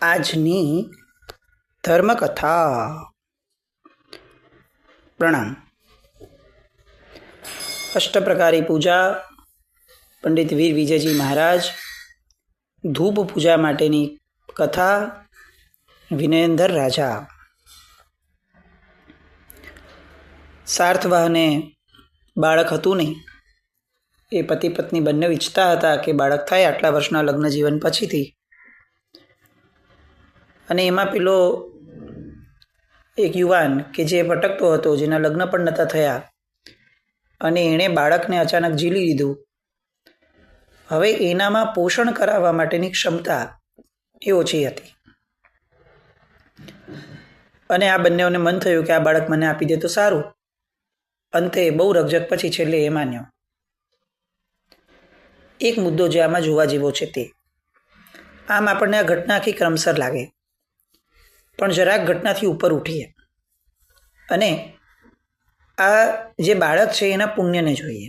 આજની ધર્મકથા. પ્રણામ. અષ્ટપ્રકારી પૂજા, પંડિત વીર વિજયજી મહારાજ. ધૂપ પૂજા માટેની કથા, વિનયેન્દ્ર રાજા. સાર્થવાહને બાળક હતું નહીં. એ પતિ પત્ની બંને ઈચ્છતા હતા કે બાળક થાય આટલા વર્ષના લગ્ન જીવન પછીથી. અને એમાં પેલો એક યુવાન કે જે ભટકતો હતો, જેના લગ્ન પણ નહોતા થયા, અને એણે બાળકને અચાનક ઝીલી લીધું. હવે એનામાં પોષણ કરાવવા માટેની ક્ષમતા એ ઓછી હતી. અને આ બંનેઓને મન થયું કે આ બાળક મને આપી દે તો સારું. અંતે બહુ રકઝક પછી છેલ્લે એ માન્યો. એક મુદ્દો જે આમાં જોવા જેવો છે તે, આમ આપણને આ ઘટના આખી ક્રમસર લાગે, પણ જરાક ઘટનાથી ઉપર ઉઠીએ અને આ જે બાળક છે એના પુણ્યને જોઈએ.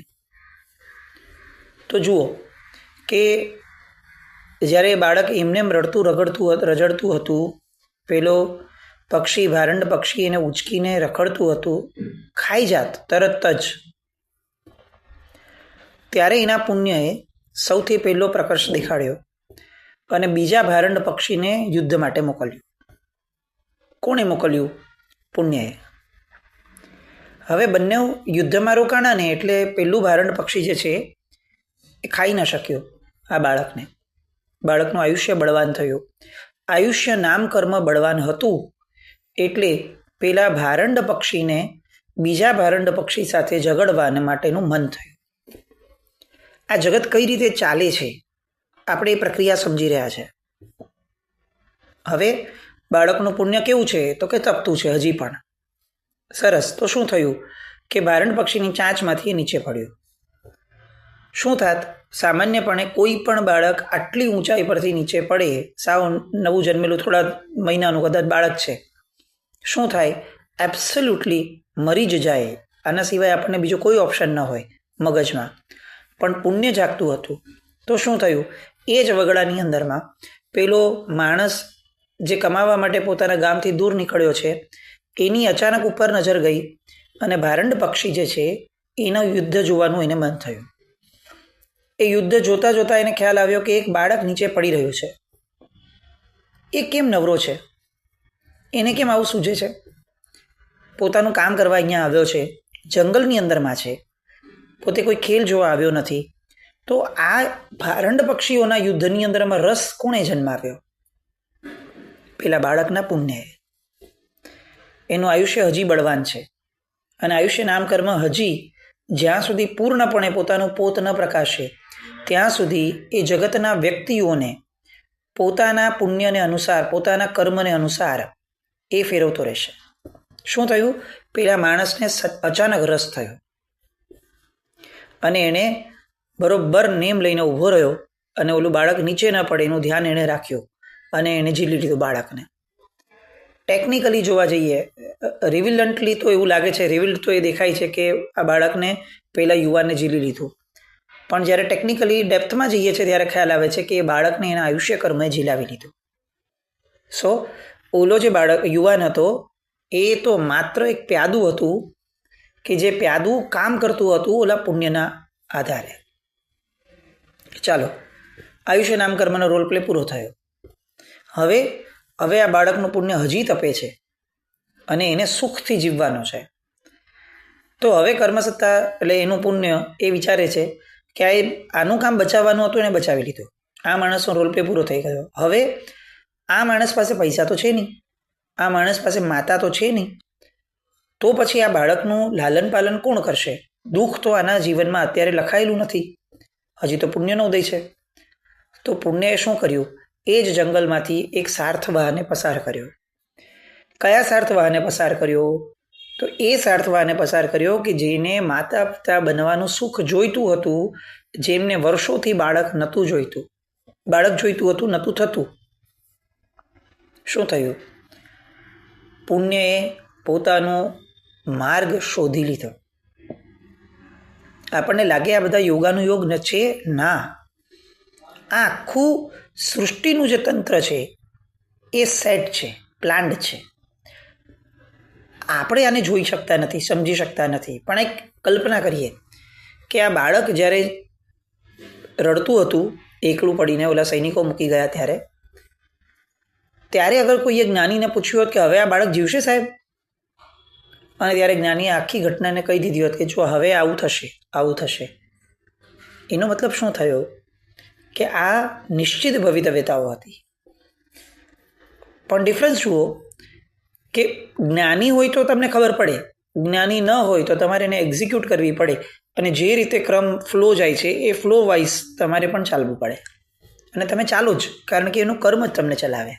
તો જુઓ કે જ્યારે બાળક એમને રજડતું હતું, પેલો પક્ષી, ભારંડ પક્ષી એને ઉચકીને રખડતું હતું, ખાઈ જાત તરત જ, ત્યારે એના પુણ્યએ સૌથી પહેલો પ્રકર્ષ દેખાડ્યો અને બીજા ભારંડ પક્ષીને યુદ્ધ માટે મોકલ્યું. કોણે મોકલ્યું? પુણ્યએ. હવે બંને યુદ્ધમાં રોકાણા ને એટલે પેલું ભારંડ પક્ષી જે છે એ ખાઈ ન શક્યો આ બાળકને. બાળકનું આયુષ્ય બળવાન થયું. આયુષ્ય નામ કર્મ બળવાન હતું એટલે પેલા ભારંડ પક્ષીને બીજા ભારંડ પક્ષી સાથે ઝઘડવા માટેનું મન થયું. આ જગત કઈ રીતે ચાલે છે આપણે એ પ્રક્રિયા સમજી રહ્યા છે. હવે બાળકનું પુણ્ય કેવું છે તો કે તપતું છે હજી પણ. સરસ. તો શું થયું કે ભારંડ પક્ષીની ચાંચમાંથી એ નીચે પડ્યું. શું થાત? સામાન્યપણે કોઈ પણ બાળક આટલી ઊંચાઈ પરથી નીચે પડે, સાવ નવું જન્મેલું થોડા મહિનાનું કદાચ બાળક છે, શું થાય? એબ્સોલ્યુટલી મરી જ જાય. આના સિવાય આપણને બીજો કોઈ ઓપ્શન ન હોય મગજમાં. પણ પુણ્ય જાગતું હતું. તો શું થયું? એ જ વગડાની અંદરમાં પેલો માણસ જે કમાવા માટે પોતાના ગામથી દૂર નીકળ્યો છે, એની અચાનક ઉપર નજર ગઈ અને ભારંડ પક્ષી જે છે એના યુદ્ધ જોવાનું એને મન થયું. એ યુદ્ધ જોતા જોતા એને ખ્યાલ આવ્યો કે એક બાળક નીચે પડી રહ્યું છે. એ કેમ નવરો છે? એને કેમ આવું સૂઝે છે? પોતાનું કામ કરવા અહીંયા આવ્યો છે, જંગલની અંદરમાં છે, પોતે કોઈ ખેલ જોવા આવ્યો નથી. તો આ ભારંડ પક્ષીઓના યુદ્ધની અંદરમાં રસ કોણે જન્માવ્યો? પેલા બાળકના પુણ્યએ. એનું આયુષ્ય હજી બળવાન છે અને આયુષ્ય નામ કર્મ હજી જ્યાં સુધી પૂર્ણપણે પોતાનું પોત ન પ્રકાશે ત્યાં સુધી એ જગતના વ્યક્તિઓને પોતાના પુણ્યને અનુસાર, પોતાના કર્મને અનુસાર એ ફેરવતો રહેશે. શું થયું? પેલા માણસને અચાનક રસ થયો અને એણે બરોબર નેમ લઈને ઊભો રહ્યો અને ઓલું બાળક નીચે ન પડે એનું ધ્યાન એણે રાખ્યું અને એણે ઝીલી લીધું બાળકને. ટેકનિકલી જોવા જઈએ, રિવિલન્ટલી તો એવું લાગે છે, રિવિલ્ડ તો એ દેખાય છે કે આ બાળકને પેલા યુવાનને ઝીલી લીધું. પણ જ્યારે ટેકનિકલી ડેપ્થમાં જઈએ છીએ ત્યારે ખ્યાલ આવે છે કે એ બાળકને એના આયુષ્ય કર્મે ઝીલાવી લીધું. સો ઓલો જે યુવાન હતો એ તો માત્ર એક પ્યાદું હતું કે જે પ્યાદું કામ કરતું હતું ઓલા પુણ્યના આધારે. ચાલો, આયુષ્ય નામ કર્મનો રોલ પ્લે પૂરો થયો. હવે આ બાળકનું પુણ્ય હજી તપે છે અને એને સુખથી જીવવાનો છે. તો હવે કર્મસત્તા એટલે એનું પુણ્ય એ વિચારે છે કે આનું કામ બચાવવાનું હતું, એને બચાવી લીધું. આ માણસનો રોલ પ્લે પૂરો થઈ ગયો. હવે આ માણસ પાસે પૈસા તો છે નહીં, આ માણસ પાસે માતા તો છે નહીં, તો પછી આ બાળકનું લાલન પાલન કોણ કરશે? દુઃખ તો આના જીવનમાં અત્યારે લખાયેલું નથી, હજી તો પુણ્યનો ઉદય છે. તો પુણ્યએ શું કર્યું? એ જ જંગલમાંથી એક સાર્થવાહને પસાર કર્યો. કયા સાર્થવાહને પસાર કર્યો? તો એ સાર્થવાહને પસાર કર્યો કે જેને માતા પિતા બનવાનું સુખ જોઈતું હતું, જેમને વર્ષોથી બાળક નહોતું જોઈતું, બાળક જોઈતું હતું, નહોતું થતું. શું થયું? પુણ્યએ પોતાનો માર્ગ શોધી લીધો. આપણને લાગે આ બધા યોગાનું યોગ છે? ના. આ આખું સૃષ્ટિનું જે તંત્ર છે એ સેટ છે, પ્લાન્ડ છે. આપણે આને જોઈ શકતા નથી, સમજી શકતા નથી, પણ એક કલ્પના કરીએ કે આ બાળક જ્યારે રડતું હતું એકલું પડીને, ઓલા સૈનિકો મૂકી ગયા ત્યારે અગર કોઈએ જ્ઞાનીને પૂછ્યું હોત કે હવે આ બાળક જીવશે સાહેબ, અને ત્યારે જ્ઞાનીએ આખી ઘટનાને કહી દીધી હોત કે જો હવે આવું થશે, એનો મતલબ શું થયો કે આ નિશ્ચિત ભવિતવ્યતાઓ હતી. પણ ડિફરન્સ જુઓ કે જ્ઞાની હોય તો તમને ખબર પડે, જ્ઞાની ન હોય તો તમારે એને એક્ઝિક્યુટ કરવી પડે, અને જે રીતે ક્રમ ફ્લો જાય છે એ ફ્લો વાઇઝ તમારે પણ ચાલવું પડે, અને તમે ચાલો જ, કારણ કે એનું કર્મ જ તમને ચલાવે.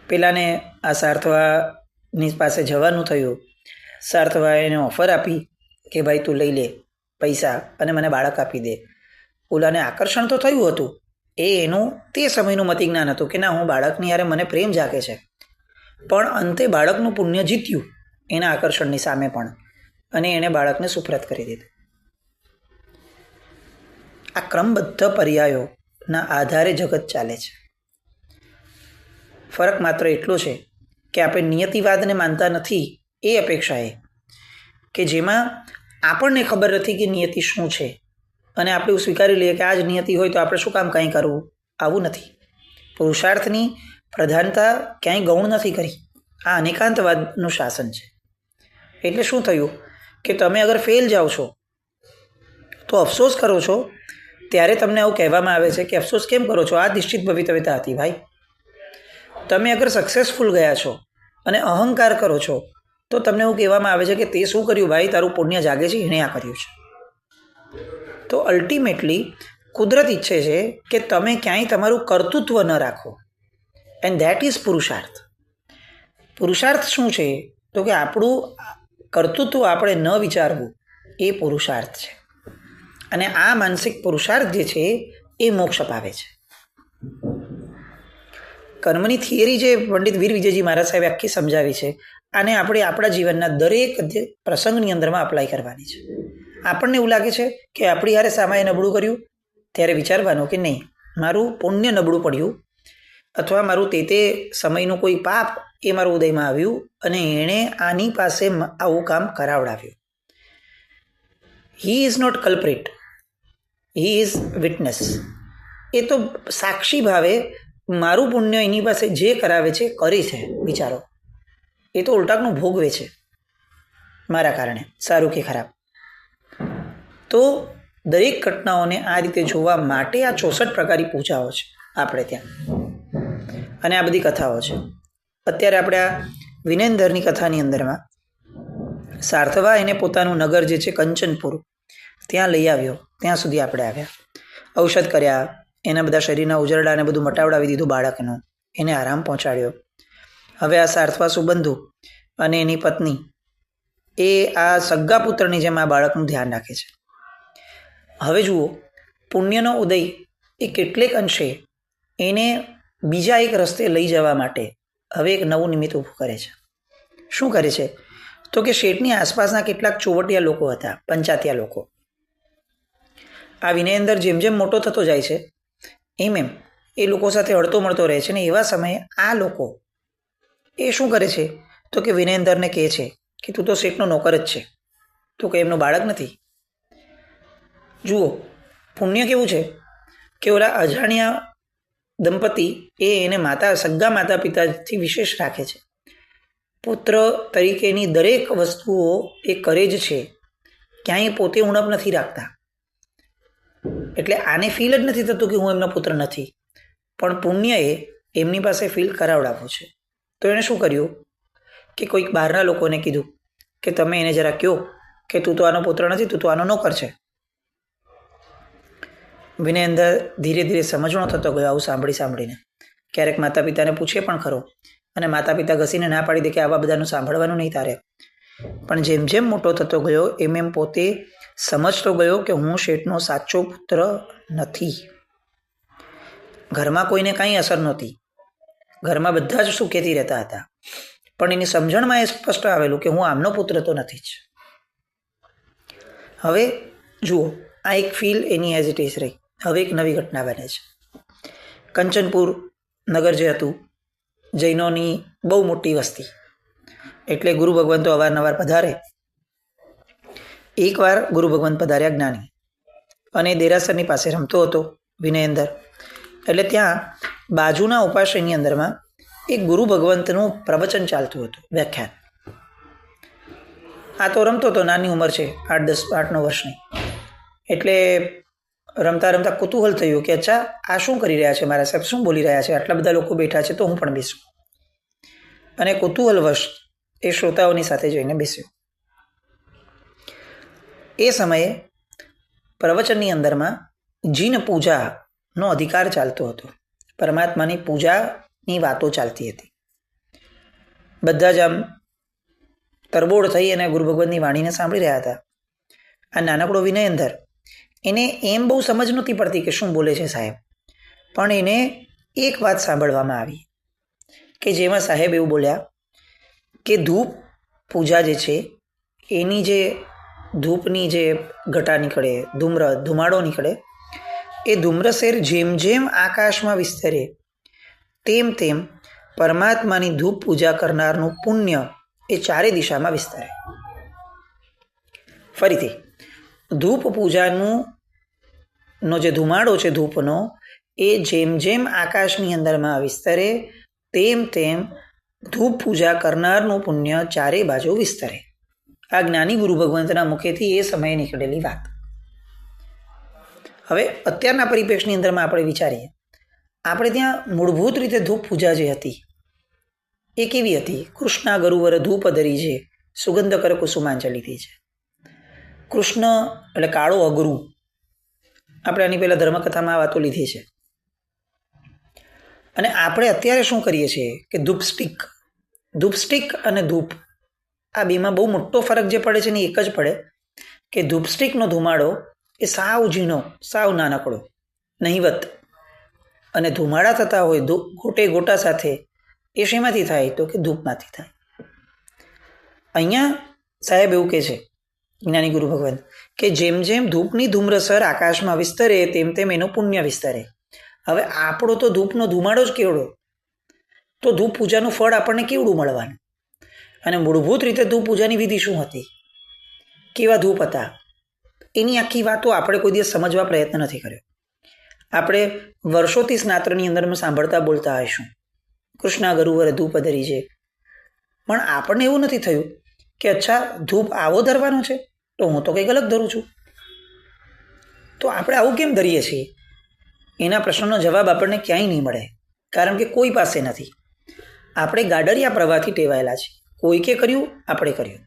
પેલાને આ સાર્થવાની પાસે જવાનું થયું, સાર્થવાએ એને ઓફર આપી કે ભાઈ તું લઈ લે પૈસા અને મને બાળક આપી દે. ઓલાને આકર્ષણ તો થયું હતું, એનું તે સમયનું મતિજ્ઞાન હતું કે ના, હું બાળકની યારે મને પ્રેમ જાગે છે, પણ અંતે બાળકનું પુણ્ય જીત્યું એના આકર્ષણની સામે પણ, અને એણે બાળકને સુપ્રત કરી દીધું. આ ક્રમબદ્ધ પર્યાયોના આધારે જગત ચાલે છે. ફરક માત્ર એટલો છે કે આપણે નિયતિવાદને માનતા નથી, એ અપેક્ષાએ કે જેમાં આપણને ખબર નથી કે નિયતિ શું છે, અને આપણે એવું સ્વીકારી લઈએ કે આ જ નિયતિ હોય તો આપણે શું કામ કંઈ કરવું. આવું નથી. પુરુષાર્થની પ્રધાનતા ક્યાંય ગૌણ નથી કરી. આ અનેકાંતવાદનું શાસન છે. એટલે શું થયું કે તમે અગર ફેલ જાઓ છો તો અફસોસ કરો છો, ત્યારે તમને આવું કહેવામાં આવે છે કે અફસોસ કેમ કરો છો, આ નિશ્ચિત ભવિતવ્યતા હતી ભાઈ. તમે અગર સક્સેસફુલ ગયા છો અને અહંકાર કરો છો તો તમને એવું કહેવામાં આવે છે કે તે શું કર્યું ભાઈ, તારું પુણ્ય જાગે છે, એણે આ કર્યું છે. તો અલ્ટિમેટલી કુદરત ઈચ્છે છે કે તમે ક્યાંય તમારું કર્તૃત્વ ન રાખો, એન્ડ ધેટ ઇઝ પુરુષાર્થ. પુરુષાર્થ શું છે તો કે આપણું કર્તૃત્વ આપણે ન વિચારવું, એ પુરુષાર્થ છે. અને આ માનસિક પુરુષાર્થ જે છે એ મોક્ષ અપાવે છે. કર્મની થિયરી જે પંડિત વીર વિજયજી મહારાજ સાહેબે આખી સમજાવી છે, આને આપણે આપણા જીવનના દરેક પ્રસંગની અંદરમાં અપ્લાય કરવાની છે. આપણને એવું લાગે છે કે આપણી હારે સામાએ નબળું કર્યું, ત્યારે વિચારવાનું કે નહીં, મારું પુણ્ય નબળું પડ્યું, અથવા મારું તે સમયનું કોઈ પાપ એ મારું ઉદયમાં આવ્યું અને એણે આની પાસે આવું કામ કરાવડાવ્યું. He is not culprit, he is witness. એ તો સાક્ષી ભાવે મારું પુણ્ય એની પાસે જે કરાવે છે કરે છે. વિચારો, એ તો ઉલટાકનું ભોગવે છે મારા કારણે, સારું કે ખરાબ. તો દરેક ઘટનાઓને આ રીતે જોવા માટે આ 64 પ્રકારની પૂજાઓ છે આપણે ત્યાં, અને આ બધી કથાઓ છે. અત્યારે આપણે આ વિનેન્દરની કથાની અંદરમાં સાર્થવા એને પોતાનું નગર જે છે કંચનપુર, ત્યાં લઈ આવ્યો. ત્યાં સુધી આપણે આવ્યા, ઔષધ કર્યા, એના બધા શરીરના ઉજરડાને બધું મટાવડાવી દીધું બાળકનું, એને આરામ પહોંચાડ્યો. હવે આ સાર્થવા સુબંધુ અને એની પત્ની એ આ સગ્ગા પુત્રની જેમ આ બાળકનું ધ્યાન રાખે છે. હવે જુઓ, પુણ્યનો ઉદય એ કેટલેક અંશે એને બીજા એક રસ્તે લઈ જવા માટે હવે એક નવું નિમિત્ત ઊભું કરે છે. શું કરે છે તો કે શેઠની આસપાસના કેટલાક ચોવટિયા લોકો હતા, પંચાતિયા લોકો. આ વિનયેન્દ્ર જેમ જેમ મોટો થતો જાય છે એમ એ લોકો સાથે હળતો મળતો રહે છે. ને એવા સમયે આ લોકો એ શું કરે છે તો કે વિનયેન્દ્રને કહે છે કે તું તો શેઠનો નોકર જ છે, તું કંઈ એમનું બાળક નથી. જુઓ, પુણ્ય કેવું છે કે ઓલા અજાણ્યા દંપતી એને સગ્ગા માતા પિતાથી વિશેષ રાખે છે. પુત્ર તરીકેની દરેક વસ્તુઓ એ કરે જ છે, ક્યાંય પોતે ઉણપ નથી રાખતા. એટલે આને ફીલ જ નથી થતું કે હું એમનો પુત્ર નથી, પણ પુણ્યએ એમની પાસે ફીલ કરાવડાવવું છે. તો એણે શું કર્યું કે કોઈક બહારના લોકોને કીધું કે તમે એને જરા કહો કે તું તો આનો પુત્ર નથી, તું તો આનો નોકર છે. વિનયેન્દ્ર ધીરે ધીરે સમજણો થતો ગયો આવું સાંભળીને. ક્યારેક માતા પિતાને પૂછે પણ ખરો, અને માતા પિતા ઘસીને ના પાડી દે કે આવા બધાનું સાંભળવાનું નહીં તારે. પણ જેમ જેમ મોટો થતો ગયો એમ પોતે સમજતો ગયો કે હું શેઠનો સાચો પુત્ર નથી. ઘરમાં કોઈને કાંઈ અસર નહોતી, ઘરમાં બધા જ સુખેથી રહેતા હતા, પણ એની સમજણમાં એ સ્પષ્ટ આવેલું કે હું આમનો પુત્ર તો નથી જ. હવે જુઓ, આ એક feel any as it is રહી. હવે એક નવી ઘટના બને છે. કંચનપુર નગર જે હતું, જૈનોની બહુ મોટી વસ્તી, એટલે ગુરુ ભગવાન તો અવારનવાર પધારે. એકવાર ગુરુ ભગવાન પધાર્યા જ્ઞાની, અને દેરાસરની પાસે રમતો હતો વિનય અંદર. એટલે ત્યાં બાજુના ઉપાશ્રયની અંદરમાં એક ગુરુ ભગવંતનું પ્રવચન ચાલતું હતું, વ્યાખ્યાન. આ તો રમતો હતો, નાની ઉંમર છે, 8-9 વર્ષની. એટલે રમતા રમતા કુતૂહલ થયું કે અચ્છા આ શું કરી રહ્યા છે, મારા સાહેબ શું બોલી રહ્યા છે, આટલા બધા લોકો બેઠા છે તો હું પણ બેસું. અને કુતૂહલવશ એ શ્રોતાઓની સાથે જઈને બેસ્યો. એ સમયે પ્રવચનની અંદરમાં જીન પૂજાનો અધિકાર ચાલતો હતો. પરમાત્માની પૂજાની વાતો ચાલતી હતી. બધા જ આમ તરબોળ થઈ અને ગુરુ ભગવાનની વાણીને સાંભળી રહ્યા હતા. આ નાનકડો વિનય અંદર એને એમ બહુ સમજ નહોતી પડતી કે શું બોલે છે સાહેબ, પણ એને એક વાત સાંભળવામાં આવી કે જેમાં સાહેબ એવું બોલ્યા કે ધૂપ પૂજા જે છે એની જે ધૂપની જે ઘટા નીકળે, ધુમાડો નીકળે, એ ધૂમ્રસેર જેમ જેમ આકાશમાં વિસ્તરે તેમ તેમ પરમાત્માની ધૂપ પૂજા કરનારનું પુણ્ય એ ચારે દિશામાં વિસ્તરે. ફરીથી, ધૂપ પૂજાનો જે ધુમાડો છે ધૂપનો, એ જેમ જેમ આકાશની અંદરમાં વિસ્તરે તેમ તેમ ધૂપ પૂજા કરનારનું પુણ્ય ચારે બાજુ વિસ્તરે. આ જ્ઞાની ગુરુ ભગવંતના મુખેથી એ સમયે નીકળેલી વાત. હવે અત્યારના પરિપ્રેક્ષની અંદરમાં આપણે વિચારીએ, આપણે ત્યાં મૂળભૂત રીતે ધૂપ પૂજા જે હતી એ કેવી હતી? કૃષ્ણા ગરુવર ધૂપ ધરી છે, સુગંધ કર કુસુમાંજલિથી છે. કૃષ્ણ એટલે કાળો અગરુ. આપણે આની પહેલાં ધર્મકથામાં આ વાતો લીધી છે. અને આપણે અત્યારે શું કરીએ છીએ કે ધૂપસ્ટિક અને ધૂપ, આ બેમાં બહુ મોટો ફરક જે પડે છે ને એક જ પડે કે ધૂપસ્ટિકનો ધુમાડો એ સાવ ઝીણો, સાવ નાનકડો, નહિવત, અને ધુમાડા થતા હોય ગોટા સાથે, એ શેમાંથી થાય તો કે ધૂપમાંથી થાય. અહીંયા સાહેબ એવું કહે છે જ્ઞાની ગુરુ ભગવાન કે જેમ જેમ ધૂપની ધૂમ્રસર આકાશમાં વિસ્તરે તેમ તેમ એનું પુણ્ય વિસ્તરે. હવે આપણો તો ધૂપનો ધુમાડો જ કેવડો, તો ધૂપ પૂજાનું ફળ આપણને કેવડું મળવાનું? અને મૂળભૂત રીતે ધૂપ પૂજાની વિધિ શું હતી, કેવા ધૂપ હતા, એની આખી વાતો આપણે કોઈ દિવસ સમજવા પ્રયત્ન નથી કર્યો. આપણે વર્ષોથી સ્નાત્રની અંદર સાંભળતા બોલતા આવીશું કૃષ્ણા ગરુવર ધૂપ ધરી છે, પણ આપણને એવું નથી થયું કે અચ્છા ધૂપ આવો ધરવાનો છે, તો હું તો કંઈક અલગ ધરું છું. તો આપણે આવું કેમ ધરીએ છીએ? એના પ્રશ્નનો જવાબ આપણને ક્યાંય નહીં મળે, કારણ કે કોઈ પાસે નથી. આપણે ગાડરિયા પ્રવાહથી ટેવાયેલા છીએ. કોઈકે કર્યું, આપણે કર્યું.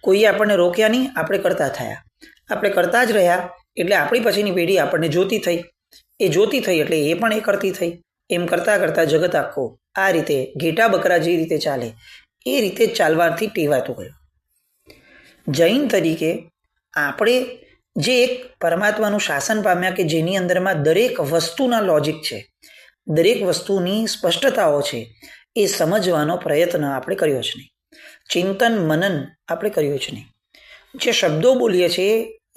કોઈએ આપણને રોક્યા નહીં, આપણે કરતા થયા. આપણે કરતા જ રહ્યા એટલે આપણી પછીની પેઢી આપણને જોતી થઈ. એ જોતી થઈ એટલે એ પણ એ કરતી થઈ. એમ કરતાં કરતાં જગત આખો આ રીતે ઘેટા બકરા જે રીતે ચાલે એ રીતે ચાલવાથી ટેવાતું ગયું. જૈન તરીકે આપણે જે એક પરમાત્માનું શાસન પામ્યા કે જેની અંદરમાં દરેક વસ્તુના લોજિક છે, દરેક વસ્તુની સ્પષ્ટતાઓ છે, એ સમજવાનો પ્રયત્ન આપણે કર્યો જ નહીં. ચિંતન મનન આપણે કર્યું જ નહીં. જે શબ્દો બોલીએ છીએ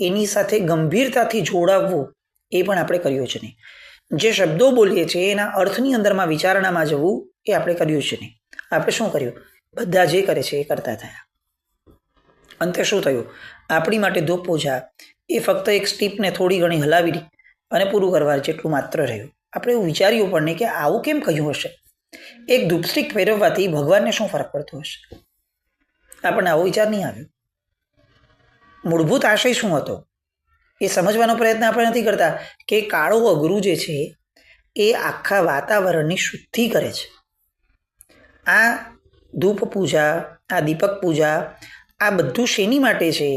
એની સાથે ગંભીરતાથી જોડાવવું એ પણ આપણે કર્યું જ નહીં. જે શબ્દો બોલીએ છીએ એના અર્થની અંદરમાં વિચારણામાં જવું એ આપણે કર્યું જ નહીં. આપણે શું કર્યું? બધા જે કરે છે એ કરતા થયા. અંતે શું થયું? આપણી માટે ધૂપ પૂજા એ ફક્ત એક સ્ટીપને થોડી ઘણી હલાવી અને પૂરું કરવા જેટલું માત્ર રહ્યું. આપણે એવું વિચાર્યું પણ નહીં કે આવું કેમ કહ્યું હશે? એક ધૂપસ્ટિક ફેરવવાથી ભગવાનને શું ફરક પડતો હશે? આપણને આવો વિચાર નહીં આવ્યો. મૂળભૂત આશય શું હતો એ સમજવાનો પ્રયત્ન આપણે નથી કરતા કે કાળો અગરુ જે છે એ આખા વાતાવરણની શુદ્ધિ કરે છે. આ ધૂપ પૂજા, આ દીપક પૂજા, આ બધું શેની માટે છે?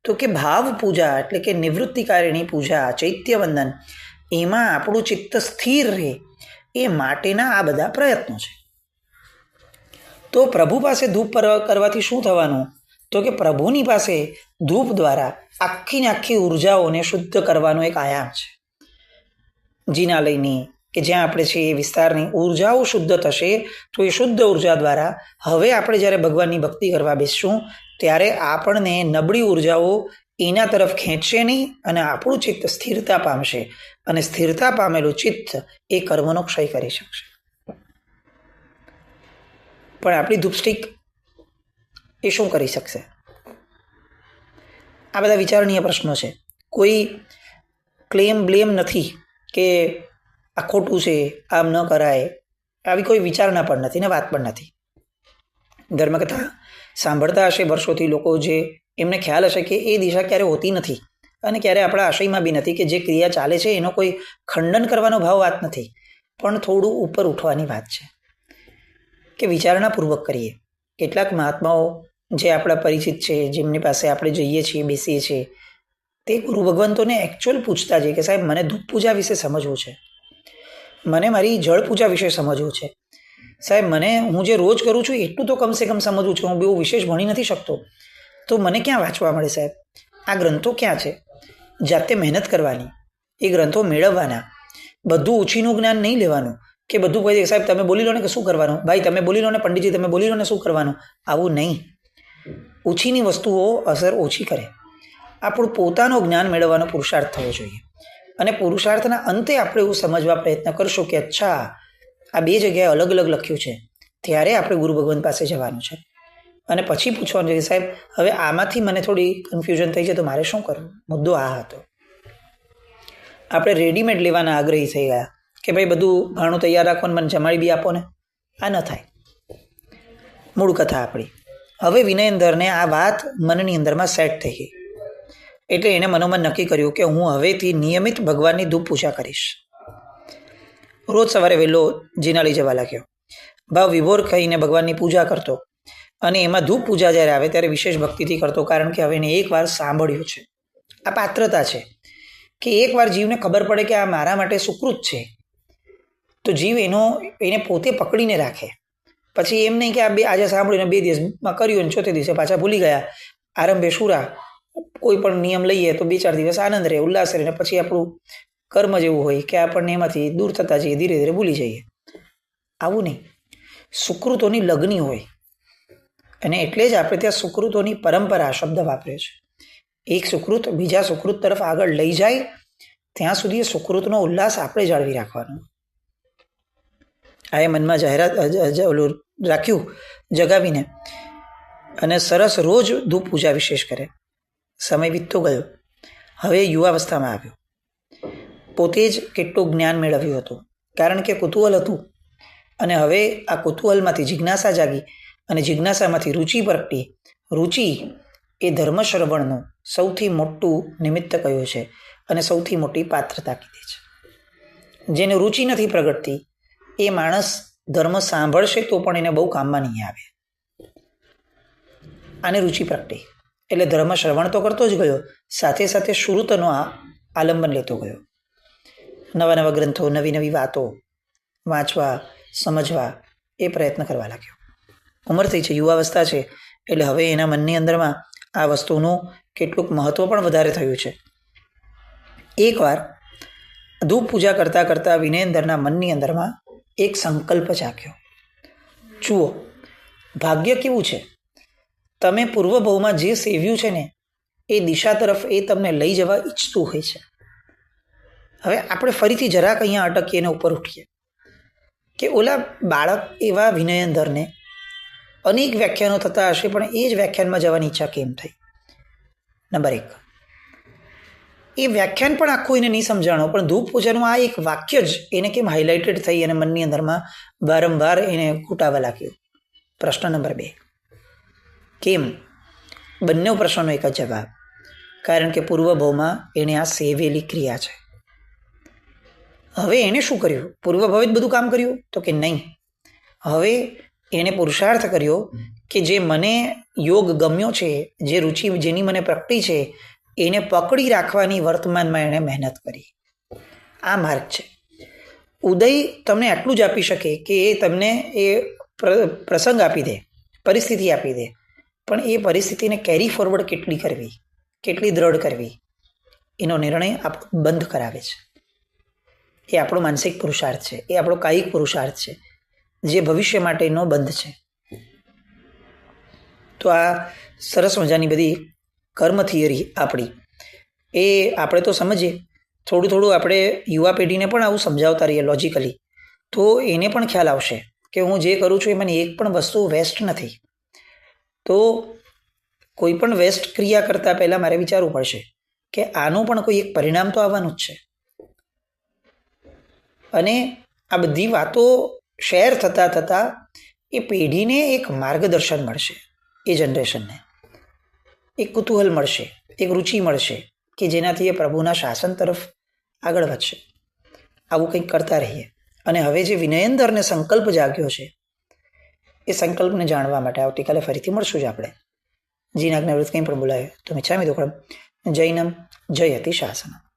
તો કે ભાવ પૂજા એટલે કે નિવૃત્તિકારીણી પૂજા, ચૈત્યવંદન, એમાં આપણું ચિત્ત સ્થિર રહે એ માટેના આ બધા પ્રયત્નો છે. તો પ્રભુ પાસે ધૂપ કરવાથી શું થવાનું? તો કે પ્રભુની પાસે ધૂપ દ્વારા આખી ને આખી ઉર્જાઓને શુદ્ધ કરવાનો એક આયામ છે. જિનાલયની કે જ્યાં આપણે છે એ વિસ્તારની ઉર્જાઓ શુદ્ધ થશે તો એ શુદ્ધ ઉર્જા દ્વારા હવે આપણે જ્યારે ભગવાનની ભક્તિ કરવા બેસશું ત્યારે આપણને નબળી ઉર્જાઓ એના તરફ ખેંચશે નહીં અને આપણું ચિત્ત સ્થિરતા પામશે અને સ્થિરતા પામેલું ચિત્ત એ કર્મનો ક્ષય કરી શકશે. પણ આપણી ધૂપસ્ટિક એ શું કરી શકશે? આ બધા વિચારણીય પ્રશ્નો છે. કોઈ બ્લેમ નથી કે આ ખોટું છે, આમ ન કરાય, આવી કોઈ વિચારણા પણ નથી ને વાત પણ નથી. ધર્મકથા સાંભળતા હશે વર્ષોથી લોકો, જે એમને ખ્યાલ હશે કે એ દિશા ક્યારે હોતી નથી અને ક્યારે આપણા આશયમાં બી નથી કે જે ક્રિયા ચાલે છે એનો કોઈ ખંડન કરવાનો ભાવ વાત નથી, પણ થોડું ઉપર ઉઠવાની વાત છે કે વિચારણાપૂર્વક કરીએ. કેટલાક મહાત્માઓ જે આપણા પરિચિત છે, જેમની પાસે આપણે જઈએ છીએ, બેસીએ છીએ, તે ગુરુ ભગવંતોને એકચ્યુઅલ પૂછતા છે કે સાહેબ મને ધૂપ પૂજા વિશે સમજવું છે, મને મારી જળ પૂજા વિશે સમજવું છે, સાહેબ મને હું જે રોજ કરું છું એટલું તો કમસે કમ સમજવું છે, હું બહુ વિશેષ ભણી નથી શકતો, તો મને ક્યાં વાંચવા મળે સાહેબ? આ ગ્રંથો ક્યાં છે? જાતે મહેનત કરવાની, એ ગ્રંથો મેળવવાના. બધું ઓછીનું જ્ઞાન નહીં લેવાનું કે બધું કહી દે સાહેબ તમે બોલી લો ને કે શું કરવાનું, ભાઈ તમે બોલી લો ને, પંડિતજી તમે બોલી લો ને શું કરવાનું, આવું નહીં. ઓછીની વસ્તુઓ અસર ઓછી કરે. આપણું પોતાનું જ્ઞાન મેળવવાનો પુરુષાર્થ થવો જોઈએ અને પુરુષાર્થના અંતે આપણે એવું સમજવા પ્રયત્ન કરશું કે અચ્છા આ બે જગ્યાએ અલગ અલગ લખ્યું છે, ત્યારે આપણે ગુરુ ભગવંત પાસે જવાનું છે અને પછી પૂછવાનું છે કે સાહેબ હવે આમાંથી મને થોડી કન્ફ્યુઝન થઈ છે તો મારે શું કરવું? મુદ્દો આ હતો. આપણે રેડીમેડ લેવાના આગ્રહી થઈ ગયા કે ભાઈ બધું ભાણું તૈયાર રાખવાનું, મને જમાડી બી આપો ને. આ ન થાય. મૂળ કથા આપણી. હવે વિનયેન્દ્રને આ વાત મનની અંદરમાં સેટ થઈ ગઈ એટલે એણે મનોમન નક્કી કર્યું કે હું હવેથી નિયમિત ભગવાનની ધૂપ પૂજા કરીશ. રોજ સવારે વહેલો જીના લઈ જવા લાગ્યો. ભાવ વિભોર કહીને ભગવાનની પૂજા કરતો અને એમાં ધૂપ પૂજા જ્યારે આવે ત્યારે વિશેષ ભક્તિથી કરતો, કારણ કે હવે એને એકવાર સાંભળ્યું છે. આ પાત્રતા છે કે એકવાર જીવને ખબર પડે કે આ મારા માટે સુકૃત છે તો જીવ એને પોતે પકડીને રાખે. પછી એમ નહીં કે આ આજે સાંભળ્યું 2 દિવસમાં કર્યું અને 4થે દિવસે પાછા ભૂલી ગયા. આરંભે શુરા, કોઈ પણ નિયમ લઈએ તો 2-4 દિવસ આનંદ રહે, ઉલ્લાસ રહે, પછી આપણું કર્મ જેવું હોય કે આપણને એમાંથી દૂર થતા જઈએ, ધીરે ધીરે ભૂલી જઈએ. આવું નહીં. સુકૃતોની લગ્ની હોય અને એટલે જ આપણે ત્યાં સુકૃતોની પરંપરા શબ્દ વાપર્યો છે. એક સુકૃત બીજા સુકૃત તરફ આગળ લઈ જાય ત્યાં સુધી સુકૃતનો ઉલ્લાસ આપણે જાળવી રાખવાનો. આ એ મનમાં જાહેરાત રાખ્યું જગાવીને અને સરસ રોજ ધૂપ પૂજા વિશેષ કરે. સમય વીતતો ગયો. હવે યુવાવસ્થામાં આવ્યો. પોતે જ કેટલું જ્ઞાન મેળવ્યું હતું, કારણ કે કુતૂહલ હતું અને હવે આ કુતૂહલમાંથી જિજ્ઞાસા જાગી અને જિજ્ઞાસામાંથી રુચિ પ્રગટી. રુચિ એ ધર્મ શ્રવણનું સૌથી મોટું નિમિત્ત કહ્યું છે અને સૌથી મોટી પાત્રતા કીધી છે. જેને રુચિ નથી પ્રગટતી એ માણસ ધર્મ સાંભળશે તો પણ એને બહુ કામમાં નહીં આવે. આને રુચિ પ્રગટી એટલે ધર્મ શ્રવણ તો કરતો જ ગયો, સાથે સાથે શ્રુતનો આલંબન લેતો ગયો. નવા નવા ગ્રંથો, નવી નવી વાતો વાંચવા, સમજવા એ પ્રયત્ન કરવા લાગ્યો. ઉંમર થઈ છે, યુવાવસ્થા છે, એટલે હવે એના મનની અંદરમાં આ વસ્તુનું કેટલુંક મહત્વ પણ વધારે થયું છે. એકવાર ધૂપ પૂજા કરતાં કરતાં વિનયેન્દ્રના મનની અંદરમાં એક સંકલ્પ જાગ્યો. જુઓ, ભાગ્ય કેવું છે, તમે પૂર્વભાવમાં જે સેવ્યું છે ને એ દિશા તરફ એ તમને લઈ જવા ઈચ્છતું હોય છે. હવે આપણે ફરીથી જરાક અહીંયા અટકીએ ને ઉપર ઉઠીએ કે ઓલા બાળક એવા વિનયેન્દ્રને અનેક વ્યાખ્યાનો થતા હશે, પણ એ જ વ્યાખ્યાનમાં જવાની ઈચ્છા કેમ થઈ? નંબર 1, એ વ્યાખ્યાન પણ આખું એને નહીં સમજાણો, પણ ધૂપ પૂજાનું આ એક વાક્ય જ એને કેમ હાઇલાઇટેડ થઈ અને મનની અંદરમાં વારંવાર એને ઘૂંટાવા લાગ્યું. પ્રશ્ન નંબર 2, કેમ? બંને પ્રશ્નનો એક જ જવાબ, કારણ કે પૂર્વભાવમાં એણે આ સેવેલી ક્રિયા છે. હવે એણે શું કર્યું? પૂર્વભાવે જ બધું કામ કર્યું? તો કે નહીં. હવે એણે પુરુષાર્થ કર્યો કે જે મને યોગ ગમ્યો છે, જે રુચિ જેની મને પ્રગટી છે, એને પકડી રાખવાની વર્તમાનમાં એણે મહેનત કરી. આ માર્ગ છે. ઉદય તમને આટલું જ આપી શકે કે એ તમને એ પ્રસંગ આપી દે, પરિસ્થિતિ આપી દે, પણ એ પરિસ્થિતિને કેરી ફોરવર્ડ કેટલી કરવી, કેટલી દ્રઢ કરવી, એનો નિર્ણય આપણો બંધ કરાવે છે. એ આપણો માનસિક પુરુષાર્થ છે, એ આપણો કાયિક પુરુષાર્થ છે, જે ભવિષ્ય માટેનો બંધ છે. તો આ સરસ મજાની બધી કર્મ થિયરી આપણી એ આપણે તો સમજીએ, થોડું થોડું આપણે યુવા પેઢીને પણ આવું સમજાવતા રહીએ લોજિકલી, તો એને પણ ખ્યાલ આવશે કે હું જે કરું છું એમાંની એક પણ વસ્તુ વેસ્ટ નથી. તો કોઈ પણ વેસ્ટ ક્રિયા કરતાં પહેલાં મારે વિચારવું પડશે કે આનું પણ કોઈ એક પરિણામ તો આવવાનું જ છે. અને આ બધી વાતો શેર થતાં થતાં એ પેઢીને એક માર્ગદર્શન મળશે, એ જનરેશનને એક કુતૂહલ મળશે, એક રુચિ મળશે કે જેનાથી એ પ્રભુના શાસન તરફ આગળ વધશે. આવું કંઈક કરતા રહીએ. અને હવે જે વિનયેન્દ્રને સંકલ્પ જાગ્યો છે એ સંકલ્પને જાણવા માટે આવતીકાલે ફરીથી મળશું જ આપણે. જીનાજ્ઞાવૃત્ત કંઈ પણ બોલાય તો મિચ્છામિ દુક્કડમ. જૈનમ જયતિ શાસનમ.